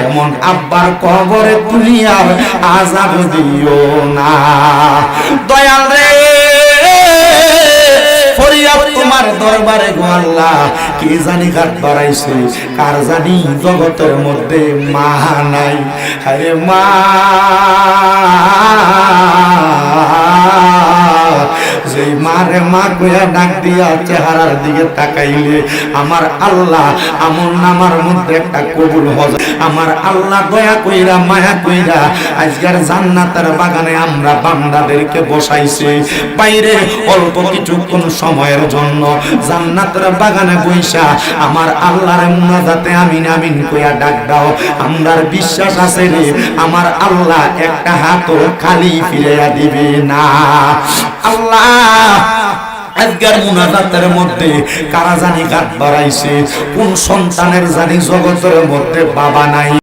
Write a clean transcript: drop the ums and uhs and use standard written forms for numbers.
এমন আব্বার কবরে তুমি আর আযাব দিও না। দয়াল রে ফরিয়াদ তোমার দরবারে গো আল্লাহ, কি জানি ঘাট বাড়াইছে, কার জানি জগতের মধ্যে মা নাই। আরে মা যেই মারে মা কইয়া ডাক দিয়া চেহারার দিকে তাকাইলে আমার আল্লাহ আমল নামার মধ্যে একটা কবুল হজ। আমার আল্লাহ দয়া কইরা মায়া কইরা আজকের জান্নাতের বাগানে আমরা বান্দাদেরকে বসাইছে। বাইরে অল্প কিছুক্ষণ সময়ের জন্য জান্নাতের বাগানে বইসা আমার আল্লাহর মুনাজাতে আমিন আমিন কইয়া ডাক দাও। আমরার বিশ্বাস আছে রে আমার আল্লাহ একটা হাতও খালি ফিরাইয়া দিবে না। আল্লাহ আজকের মুনাজাতের মধ্যে কারা জানি ঘাট বাড়াইছে, কোন সন্তানের জানি জগতের মধ্যে বাবা নাই।